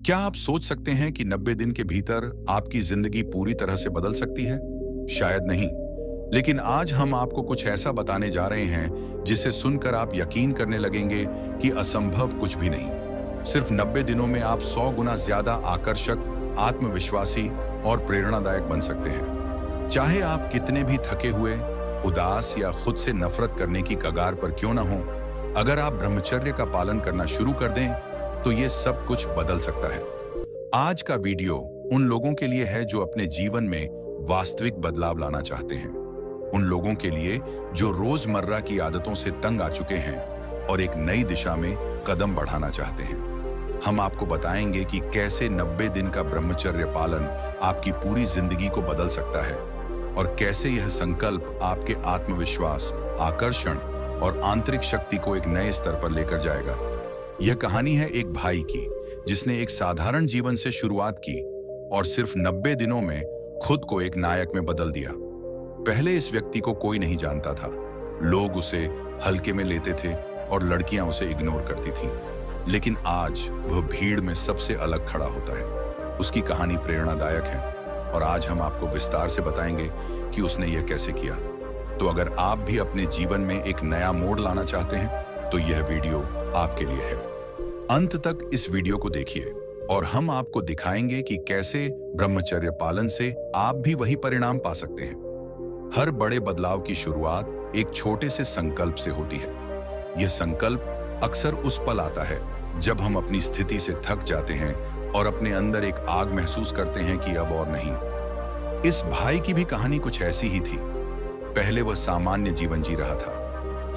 क्या आप सोच सकते हैं कि 90 दिन के भीतर आपकी जिंदगी पूरी तरह से बदल सकती है? शायद नहीं। लेकिन आज हम आपको कुछ ऐसा बताने जा रहे हैं जिसे सुनकर आप यकीन करने लगेंगे कि असंभव कुछ भी नहीं। सिर्फ 90 दिनों में आप 100 गुना ज्यादा आकर्षक, आत्मविश्वासी और प्रेरणादायक बन सकते हैं। चाहे आप कितने भी थके हुए, उदास या खुद से नफरत करने की कगार पर क्यों ना हो, अगर आप ब्रह्मचर्य का पालन करना शुरू कर दें तो ये सब कुछ बदल सकता है। आज का वीडियो उन लोगों के लिए है जो अपने जीवन में वास्तविक बदलाव लाना चाहते हैं। उन लोगों के लिए जो रोजमर्रा की आदतों से तंग आ चुके हैं और एक नई दिशा में कदम बढ़ाना चाहते हैं। हम आपको बताएंगे कि कैसे 90 दिन का ब्रह्मचर्य पालन आपकी पूरी जिंदगी को बदल सकता है और कैसे यह संकल्प आपके आत्मविश्वास, आकर्षण और आंतरिक शक्ति को एक नए स्तर पर लेकर जाएगा। यह कहानी है एक भाई की जिसने एक साधारण जीवन से शुरुआत की और सिर्फ 90 दिनों में खुद को एक नायक में बदल दिया। पहले इस व्यक्ति को कोई नहीं जानता था। लोग उसे हल्के में लेते थे और लड़कियां उसे इग्नोर करती थीं। लेकिन आज वह भीड़ में सबसे अलग खड़ा होता है। उसकी कहानी प्रेरणादायक है और आज हम आपको विस्तार से बताएंगे कि उसने यह कैसे किया। तो अगर आप भी अपने जीवन में एक नया मोड़ लाना चाहते हैं तो यह वीडियो आपके लिए है। अंत तक इस वीडियो को देखिए और हम आपको दिखाएंगे कि कैसे ब्रह्मचर्य पालन से आप भी वही परिणाम पा सकते हैं। हर बड़े बदलाव की शुरुआत एक छोटे से संकल्प से होती है। यह संकल्प अक्सर उस पल आता है जब हम अपनी स्थिति से थक जाते हैं और अपने अंदर एक आग महसूस करते हैं कि अब और नहीं। इस भाई की भी कहानी कुछ ऐसी ही थी। पहले वह सामान्य जीवन जी रहा था।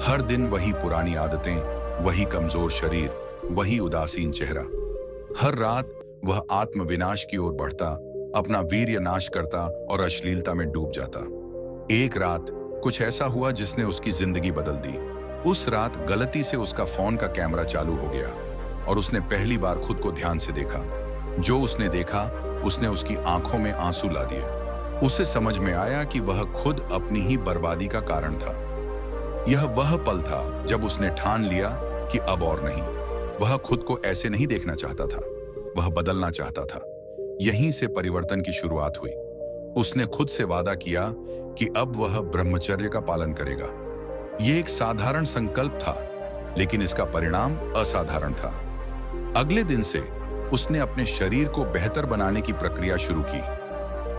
हर दिन वही पुरानी आदतें, वही कमजोर शरीर, वही उदासीन चेहरा। हर रात वह आत्मविनाश की ओर बढ़ता, अपना वीर्य नाश करता और अश्लीलता में डूब जाता। एक रात कुछ ऐसा हुआ जिसने उसकी जिंदगी बदल दी। उस रात गलती से उसका फोन का कैमरा चालू हो गया और उसने पहली बार खुद को ध्यान से देखा। जो उसने देखा उसने उसकी आंखों में आंसू ला दिए। उसे समझ में आया कि वह खुद अपनी ही बर्बादी का कारण था। यह वह पल था जब उसने ठान लिया कि अब और नहीं। वह खुद को ऐसे नहीं देखना चाहता था, वह बदलना चाहता था। यहीं से परिवर्तन की शुरुआत हुई। उसने खुद से वादा किया कि अब वह ब्रह्मचर्य का पालन करेगा। यह एक साधारण संकल्प था, लेकिन इसका परिणाम असाधारण था। अगले दिन से उसने अपने शरीर को बेहतर बनाने की प्रक्रिया शुरू की।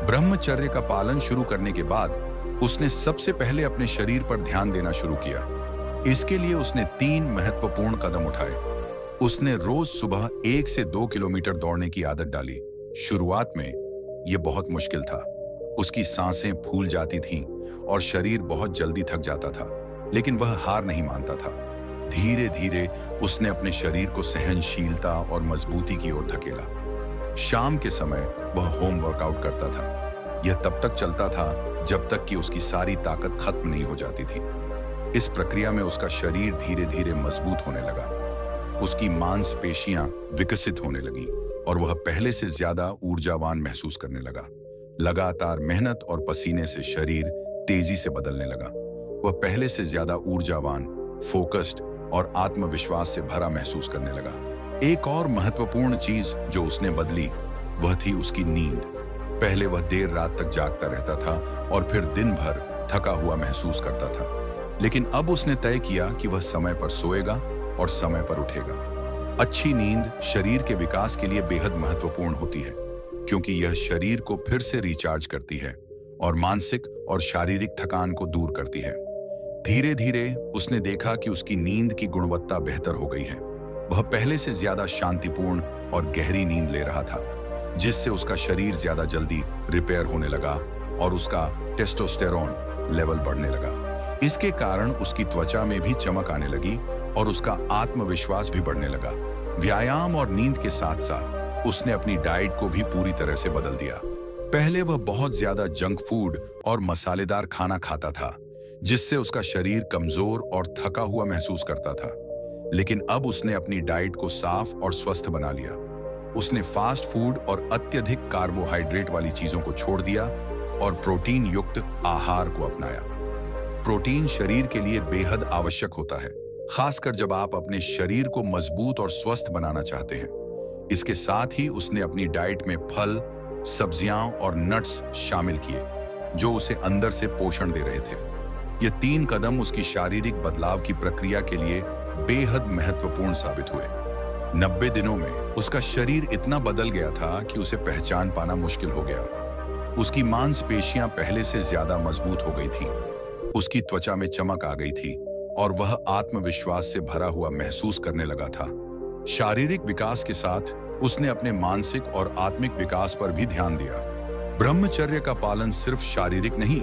ब्रह्मचर्य का पालन शुरू करने के बाद उसने सबसे पहले अपने शरीर पर ध्यान देना शुरू किया। इसके लिए उसने 3 महत्वपूर्ण कदम उठाए। उसने रोज सुबह 1 से 2 किलोमीटर दौड़ने की आदत डाली। शुरुआत में यह बहुत मुश्किल था। उसकी सांसें फूल जाती थीं और शरीर बहुत जल्दी थक जाता था, लेकिन वह हार नहीं मानता था। धीरे धीरे उसने अपने शरीर को सहनशीलता और मजबूती की ओर धकेला। शाम के समय वह होम वर्कआउट करता था। यह तब तक चलता था जब तक कि उसकी सारी ताकत खत्म नहीं हो जाती थी। इस प्रक्रिया में उसका शरीर धीरे धीरे मजबूत होने लगा। उसकी मांसपेशियां विकसित होने लगीं और वह पहले से ज्यादा ऊर्जावान महसूस करने लगा। लगातार मेहनत और पसीने से शरीर तेजी से बदलने लगा। वह पहले से ज्यादा ऊर्जावान, फोकस्ड और आत्मविश्वास से भरा महसूस करने लगा। एक और महत्वपूर्ण चीज जो उसने बदली वह थी उसकी नींद। पहले वह देर रात तक जागता रहता था और फिर दिन भर थका हुआ महसूस करता था, लेकिन अब उसने तय किया कि वह समय पर सोएगा और समय पर उठेगा। अच्छी नींद शरीर के विकास के लिए बेहद महत्वपूर्ण होती है, क्योंकि यह शरीर को फिर से रिचार्ज करती है और मानसिक और शारीरिक थकान को दूर करती है। धीरे धीरे उसने देखा कि उसकी नींद की गुणवत्ता बेहतर हो गई है। वह पहले से ज्यादा शांतिपूर्ण और गहरी नींद ले रहा था, जिससे उसका शरीर ज्यादा जल्दी रिपेयर होने लगा और उसका टेस्टोस्टेरोन लेवल बढ़ने लगा। इसके कारण उसकी त्वचा में भी चमक आने लगी और उसका आत्मविश्वास भी बढ़ने लगा। व्यायाम और नींद के साथ साथ उसने अपनी डाइट को भी पूरी तरह से बदल दिया। पहले वह बहुत ज्यादा जंक फूड और मसालेदार खाना खाता था, जिससे उसका शरीर कमजोर और थका हुआ महसूस करता था। लेकिन अब उसने अपनी डाइट को साफ और स्वस्थ बना लिया। उसने फास्ट फूड और अत्यधिक कार्बोहाइड्रेट वाली चीजों को छोड़ दिया और प्रोटीन युक्त आहार को अपनाया। प्रोटीन शरीर के लिए बेहद आवश्यक होता है, खासकर जब आप अपने शरीर को मजबूत और स्वस्थ बनाना चाहते हैं। इसके साथ ही उसने अपनी डाइट में फल, सब्जियां और नट्स शामिल किए, जो उसे अंदर से पोषण दे रहे थे। ये 3 कदम उसकी शारीरिक बदलाव की प्रक्रिया के लिए बेहद महत्वपूर्ण साबित हुए। 90 दिनों में उसका शरीर इतना बदल गया था कि उसे पहचान पाना मुश्किल हो गया। उसकी मांसपेशियां पहले से ज्यादा मजबूत हो गई थीं, उसकी त्वचा में चमक आ गई थी और वह आत्मविश्वास से भरा हुआ महसूस करने लगा था। शारीरिक विकास के साथ उसने अपने मानसिक और आत्मिक विकास पर भी ध्यान दिया। ब्रह्मचर्य का पालन सिर्फ शारीरिक नहीं,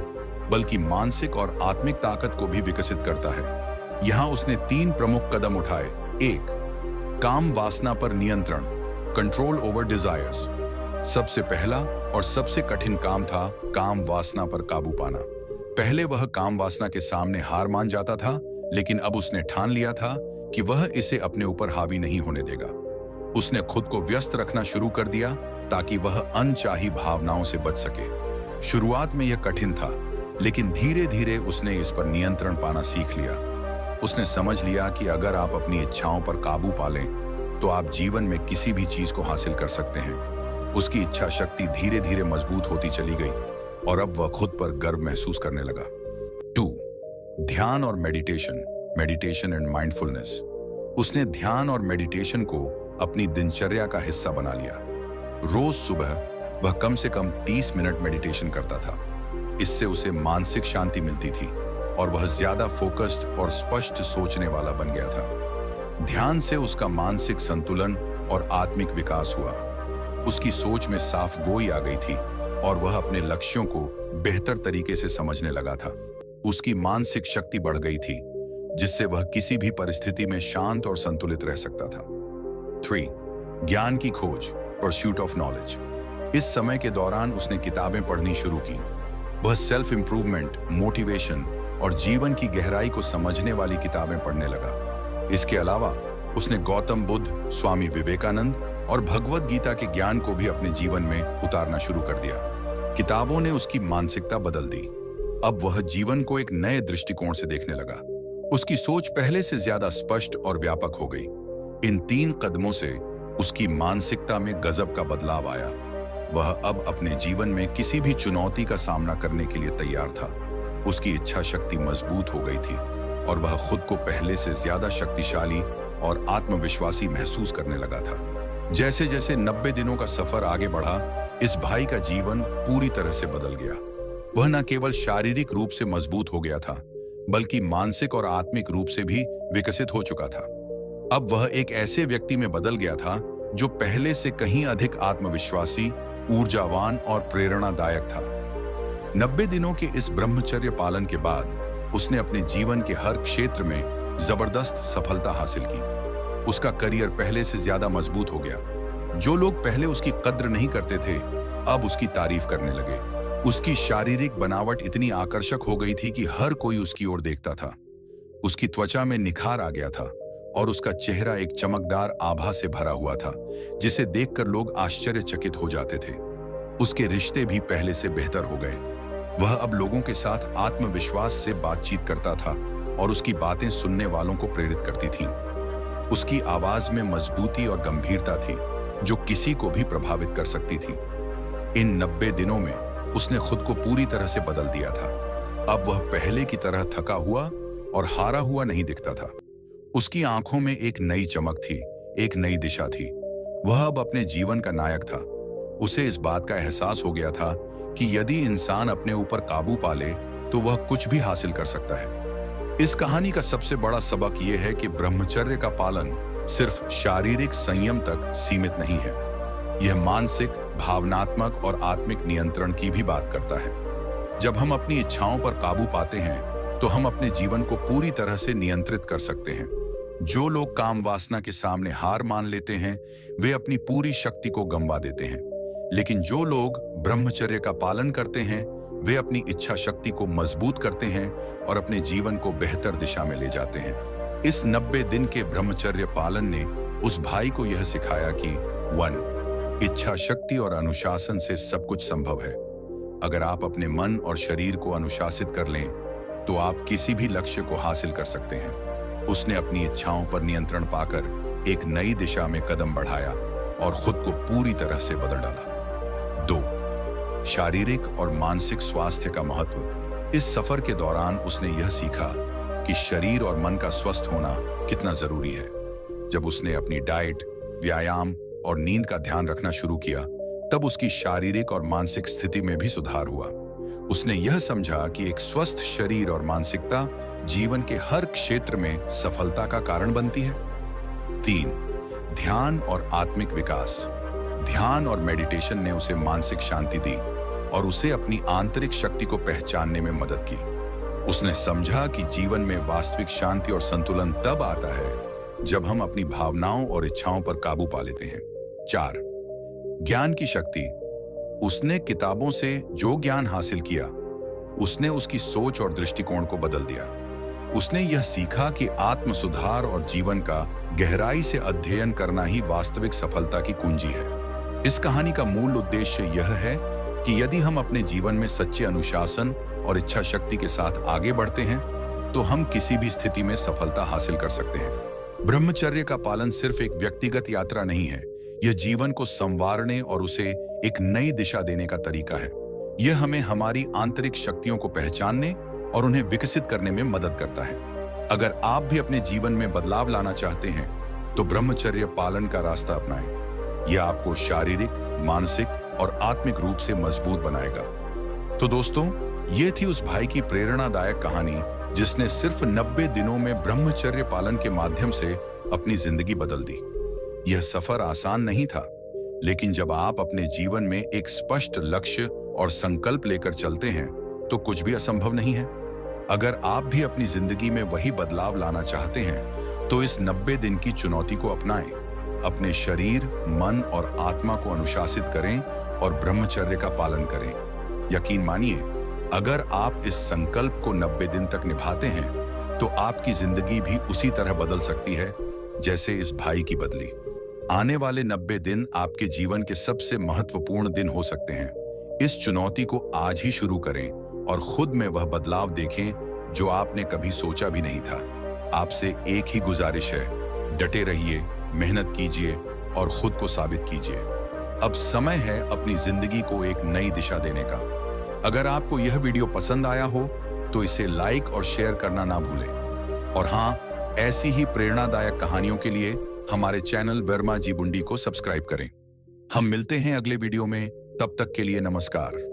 बल्कि मानसिक और आत्मिक ताकत को भी विकसित करता है। यहाँ उसने 3 प्रमुख कदम उठाए। 1. काम वासना पर नियंत्रण, कंट्रोल ओवर डिजायर्स। सबसे पहला और सबसे कठिन काम था काम वासना पर काबू पाना। पहले वह काम वासना के सामने हार मान जाता था, लेकिन अब उसने ठान लिया था कि वह इसे अपने ऊपर हावी नहीं होने देगा। उसने खुद को व्यस्त रखना शुरू कर दिया ताकि वह अनचाही भावनाओं से बच सके। शुरुआत में यह कठिन था, लेकिन धीरे धीरे उसने इस पर नियंत्रण पाना सीख लिया। उसने समझ लिया कि अगर आप अपनी इच्छाओं पर काबू पा लें, तो आप जीवन में किसी भी चीज को हासिल कर सकते हैं। उसकी इच्छा शक्ति धीरे धीरे मजबूत होती चली गई और अब वह खुद पर गर्व महसूस करने लगा। 2. ध्यान और मेडिटेशन एंड माइंडफुलनेस। उसने ध्यान और मेडिटेशन को अपनी दिनचर्या का हिस्सा बना लिया। रोज सुबह वह कम से कम 30 मिनट मेडिटेशन करता था। इससे उसे मानसिक शांति मिलती थी और वह ज्यादा फोकस्ड और स्पष्ट सोचने वाला बन गया था। ध्यान से उसका मानसिक संतुलन और आत्मिक विकास हुआ। उसकी सोच में साफ गोई आ गई थी और वह अपने लक्ष्यों को बेहतर तरीके से समझने लगा था। उसकी मानसिक शक्ति बढ़ गई थी, जिससे वह किसी भी परिस्थिति में शांत और संतुलित रह सकता था। 3. ज्ञान की खोज, परस्यूट ऑफ नॉलेज। इस समय के दौरान उसने किताबें पढ़नी शुरू की। वह सेल्फ इंप्रूवमेंट, मोटिवेशन और जीवन की गहराई को समझने वाली किताबें पढ़ने लगा। इसके अलावा उसने गौतम बुद्ध, स्वामी विवेकानंद और भगवद गीता के ज्ञान को भी अपने जीवन में उतारना शुरू कर दिया। किताबों ने उसकी मानसिकता बदल दी। अब वह जीवन को एक नए दृष्टिकोण से देखने लगा। उसकी सोच पहले से ज्यादा स्पष्ट और व्यापक हो गई। इन 3 कदमों से उसकी मानसिकता में गजब का बदलाव आया। वह अब अपने जीवन में किसी भी चुनौती का सामना करने के लिए तैयार था। उसकी इच्छा शक्ति मजबूत हो गई थी और वह खुद को पहले से ज्यादा शक्तिशाली और आत्मविश्वासी महसूस करने लगा था। जैसे जैसे 90 दिनों का सफर आगे बढ़ा, इस भाई का जीवन पूरी तरह से बदल गया। वह न केवल शारीरिक रूप से मजबूत हो गया था, बल्कि मानसिक और आत्मिक रूप से भी विकसित हो चुका था। अब वह एक ऐसे व्यक्ति में बदल गया था जो पहले से कहीं अधिक आत्मविश्वासी, ऊर्जावान और प्रेरणादायक था। 90 दिनों के इस ब्रह्मचर्य पालन के बाद उसने अपने जीवन के हर क्षेत्र में जबरदस्त सफलता हासिल की। उसका करियर पहले से ज्यादा मजबूत हो गया। जो लोग पहले उसकी कद्र नहीं करते थे, अब उसकी तारीफ करने लगे। उसकी शारीरिक बनावट इतनी आकर्षक हो गई थी कि हर कोई उसकी ओर देखता था। उसकी त्वचा में निखार आ गया था और उसका चेहरा एक चमकदार आभा से भरा हुआ था, जिसे देखकर लोग आश्चर्यचकित हो जाते थे। उसके रिश्ते भी पहले से बेहतर हो गए। वह अब लोगों के साथ आत्मविश्वास से बातचीत करता था और उसकी बातें सुनने वालों को प्रेरित करती थीं। उसकी आवाज में मजबूती और गंभीरता थी, जो किसी को भी प्रभावित कर सकती थी। इन 90 दिनों में उसने खुद को पूरी तरह से बदल दिया था। अब वह पहले की तरह थका हुआ और हारा हुआ नहीं दिखता था। उसकी आंखों में एक नई चमक थी, एक नई दिशा थी। वह अब अपने जीवन का नायक था। उसे इस बात का एहसास हो गया था कि यदि इंसान अपने ऊपर काबू पा ले, तो वह कुछ भी हासिल कर सकता है। इस कहानी का सबसे बड़ा सबक यह है कि ब्रह्मचर्य का पालन सिर्फ शारीरिक संयम तक सीमित नहीं है। यह मानसिक, भावनात्मक और आत्मिक नियंत्रण की भी बात करता है। जब हम अपनी इच्छाओं पर काबू पाते हैं, तो हम अपने जीवन को पूरी तरह से नियंत्रित कर सकते हैं। जो लोग काम वासना के सामने हार मान लेते हैं, वे अपनी पूरी शक्ति को गंवा देते हैं। लेकिन जो लोग ब्रह्मचर्य का पालन करते हैं, वे अपनी इच्छा शक्ति को मजबूत करते हैं और अपने जीवन को बेहतर दिशा में ले जाते हैं। इस 90 दिन के ब्रह्मचर्य पालन ने उस भाई को यह सिखाया कि 1. इच्छा शक्ति और अनुशासन से सब कुछ संभव है। अगर आप अपने मन और शरीर को अनुशासित कर लें, तो आप किसी भी लक्ष्य को हासिल कर सकते हैं। उसने अपनी इच्छाओं पर नियंत्रण पाकर एक नई दिशा में कदम बढ़ाया और खुद को पूरी तरह से बदल डाला। 2. शारीरिक और मानसिक स्वास्थ्य का महत्व। इस सफर के दौरान उसने यह सीखा कि शरीर और मन का स्वस्थ होना कितना जरूरी है। जब उसने अपनी डाइट, व्यायाम और नींद का ध्यान रखना शुरू किया, तब उसकी शारीरिक और मानसिक स्थिति में भी सुधार हुआ। उसने यह समझा कि एक स्वस्थ शरीर और मानसिकता जीवन के हर क्षेत्र में सफलता का कारण बनती है। 3. ध्यान और आत्मिक विकास। ध्यान और मेडिटेशन ने उसे मानसिक शांति दी और उसे अपनी आंतरिक शक्ति को पहचानने में मदद की। उसने समझा कि जीवन में वास्तविक शांति और संतुलन तब आता है जब हम अपनी भावनाओं और इच्छाओं पर काबू पा लेते हैं। 4. ज्ञान की शक्ति। उसने किताबों से जो ज्ञान हासिल किया, उसने उसकी सोच और दृष्टिकोण को बदल दिया। उसने यह सीखा कि आत्म सुधार और जीवन का गहराई से अध्ययन करना ही वास्तविक सफलता की कुंजी है। इस कहानी का मूल उद्देश्य यह है कि यदि हम अपने जीवन में सच्चे अनुशासन और इच्छा शक्ति के साथ आगे बढ़ते हैं, तो हम किसी भी स्थिति में सफलता हासिल कर सकते हैं। ब्रह्मचर्य का पालन सिर्फ एक व्यक्तिगत यात्रा नहीं है, यह जीवन को संवारने और उसे एक नई दिशा देने का तरीका है। यह हमें हमारी आंतरिक शक्तियों को पहचानने और उन्हें विकसित करने में मदद करता है। अगर आप भी अपने जीवन में बदलाव लाना चाहते हैं, तो ब्रह्मचर्य पालन का रास्ता अपनाएं। यह आपको शारीरिक, मानसिक और आत्मिक रूप से मजबूत बनाएगा। तो दोस्तों, ये थी उस भाई की प्रेरणादायक कहानी जिसने सिर्फ 90 दिनों में ब्रह्मचर्य पालन के माध्यम से अपनी जिंदगी बदल दी। यह सफर आसान नहीं था, लेकिन जब आप अपने जीवन में एक स्पष्ट लक्ष्य और संकल्प लेकर चलते हैं, तो कुछ भी असंभव नहीं है। अगर आप भी अपनी जिंदगी में वही बदलाव लाना चाहते हैं, तो इस 90 दिन की चुनौती को अपनाएं। अपने शरीर, मन और आत्मा को अनुशासित करें और ब्रह्मचर्य का पालन करें। यकीन मानिए, अगर आप इस संकल्प को 90 दिन तक निभाते हैं, तो आपकी जिंदगी भी उसी तरह बदल सकती है जैसे इस भाई की बदली। आने वाले 90 दिन आपके जीवन के सबसे महत्वपूर्ण दिन हो सकते हैं। इस चुनौती को आज ही शुरू करें और खुद में वह बदलाव देखें जो आपने कभी सोचा भी नहीं था। आपसे एक ही गुजारिश है, डटे रहिए, मेहनत कीजिए और खुद को साबित कीजिए। अब समय है अपनी जिंदगी को एक नई दिशा देने का। अगर आपको यह वीडियो पसंद आया हो, तो इसे लाइक और शेयर करना ना भूलें। और हाँ, ऐसी ही प्रेरणादायक कहानियों के लिए हमारे चैनल वर्मा जी बुंडी को सब्सक्राइब करें। हम मिलते हैं अगले वीडियो में, तब तक के लिए नमस्कार।